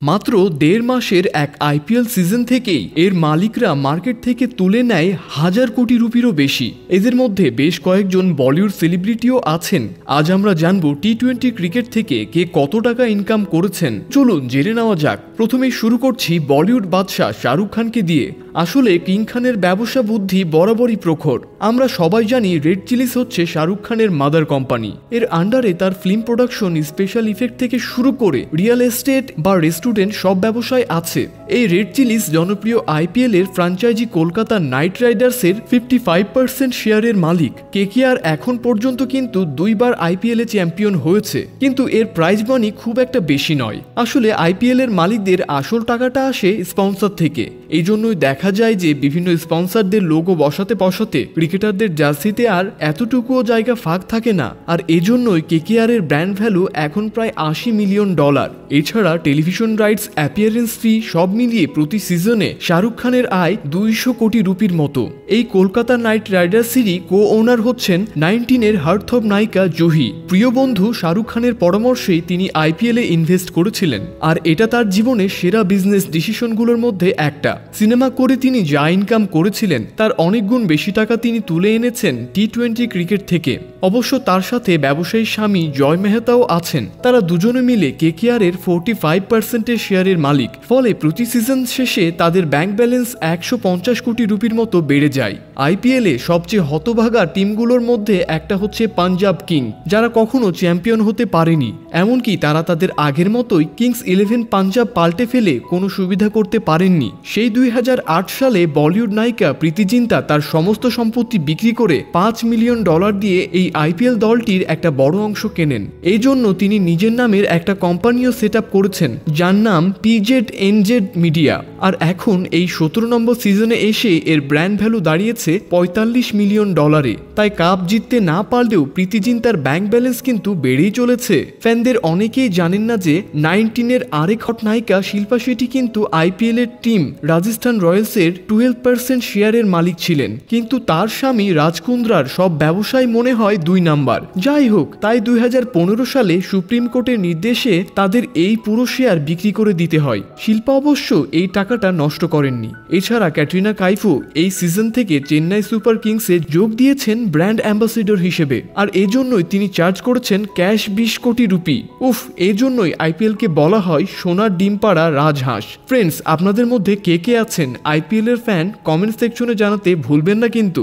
মাত্র ১.৫ মাসের এক আইপিএল সিজন থেকেই এর মালিকরা মার্কেট থেকে তুলে নেয় হাজার কোটি রুপিরও বেশি। এদের মধ্যে বেশ কয়েকজন বলিউড সেলিব্রিটিও আছেন। আজ আমরা জানবো টি-20 ক্রিকেট থেকে কে কত টাকা ইনকাম করেছেন। চলুন জেনে নেওয়া যাক। প্রথমেই শুরু করছি বলিউড বাদশাহ শাহরুখ খানকে দিয়ে। আসলে কিং খানের ব্যবসা বুদ্ধি বরাবরই প্রখর। আমরা সবাই জানি রেড চিলিস হচ্ছে শাহরুখ খানের মাদার কোম্পানি। এর আন্ডারে তার ফিল্ম প্রোডাকশন, স্পেশাল ইফেক্ট থেকে শুরু করে রিয়েল এস্টেট বা রেস্টুরেন্ট সব ব্যবসায় আছে। এই রেড চিলিস জনপ্রিয় আইপিএল এর ফ্র্যাঞ্চাইজি কলকাতা নাইট রাইডার্সের 55% শেয়ারের মালিক। কেকেআর এখন পর্যন্ত কিন্তু 2 বার আইপিএল এ চ্যাম্পিয়ন হয়েছে, কিন্তু এর প্রাইজ মানি খুব একটা বেশি নয়। আসলে আইপিএল এর মালিকদের আসল টাকাটা আসে স্পন্সর থেকে। এই জন্যই দেখা যায় যে বিভিন্ন স্পন্সরদের লোগো বসাতে বসাতে ক্রিকেটারদের জার্সিতে আর এতটুকুও জায়গা ফাঁক থাকে না। আর এজন্যই কেকেআর এর ব্র্যান্ড ভ্যালু এখন প্রায় $80 মিলিয়ন। এছাড়া টেলিভিশন রাইটস, অ্যাপিয়ারেন্স ফি সব মিলিয়ে প্রতি সিজনে শাহরুখ খানের আয় 200 কোটি রুপির মতো। এই কলকাতা নাইট রাইডার্সেরই কো ওনার হচ্ছেন 19 এর হার্থব নায়িকা জুহি। প্রিয় বন্ধু শাহরুখ খানের পরামর্শেই তিনি আইপিএল এ ইনভেস্ট করেছিলেন, আর এটা তার জীবনের সেরা বিজনেস ডিসিশনগুলোর মধ্যে একটা। সিনেমা করে তিনি যা ইনকাম করেছিলেন তার অনেক গুণ বেশি টাকা তিনি তুলে এনেছেন টি-20 ক্রিকেট থেকে। অবশ্য তার সাথে ব্যবসায়ী স্বামী জয় মেহতাও আছেন। তারা দুজনে মিলে কেকেআর এর 45% এর শেয়ারের মালিক। ফলে প্রতি সিজন শেষে তাদের ব্যাংক ব্যালেন্স 150 কোটি রুপির মতো বেড়ে যায়। আইপিএল এ সবচেয়ে হতভাগা টিমগুলোর মধ্যে একটা হচ্ছে পাঞ্জাব কিং, যারা কখনো চ্যাম্পিয়ন হতে পারেনি। এমনকি তারা তাদের আগের মতোই কিংস 11 পাঞ্জাব পাল্টে ফেলে কোনো সুবিধা করতে পারেননি। সেই 2008 সালে বলিউড নায়িকা প্রীতি জিন্তা তার সমস্ত সম্পত্তি বিক্রি করে $5 মিলিয়ন দিয়ে এই আইপিএল দলটির একটা বড় অংশ কেনেন। এই জন্য তিনি নিজের নামের একটা কোম্পানিও সেট আপ করেছেন, যার নাম PZNZ মিডিয়া। আর এখন এই 17 নম্বর সিজনে এসে এর ব্র্যান্ড ভ্যালু দাঁড়িয়েছে $45 মিলিয়ন। তাই কাপ জিততে না পারলেও প্রীতি জিন্তার ব্যাংক ব্যালেন্স কিন্তু বেড়েই চলেছে। ফ্যানদের অনেকেই জানেন না যে 19 এর আরেক হট নায়িকা শিল্পা শেট্টি কিন্তু আইপিএল এর টিম রাজস্থান রয়্যালসের 12% শেয়ারের মালিক ছিলেন, কিন্তু তার স্বামী রাজ কুন্দ্রার সব ব্যবসায় মনে হয় 2 নাম্বার। যাই হোক, তাই 2015 সালে সুপ্রিম কোর্টের নির্দেশে তাদের এই পুরো শেয়ার বিক্রি করে দিতে হয়। শিল্পা অবশ্য এই টাকাটা নষ্ট করেননি। এছাড়া ক্যাটরিনা কাইফও এই সিজন থেকে চেন্নাই সুপার কিংসে যোগ দিয়েছেন ব্র্যান্ড অ্যাম্বাসেডর হিসেবে, আর এজন্যই তিনি চার্জ করেছেন ক্যাশ 20 কোটি রুপি। এজন্যই আইপিএল কে বলা হয় সোনার ডিম পাড়া রাজহাঁস। ফ্রেন্ডস, আপনাদের মধ্যে কে কে আছেন আইপিএল এর ফ্যান, কমেন্ট সেকশনে জানাতে ভুলবেন না কিন্তু।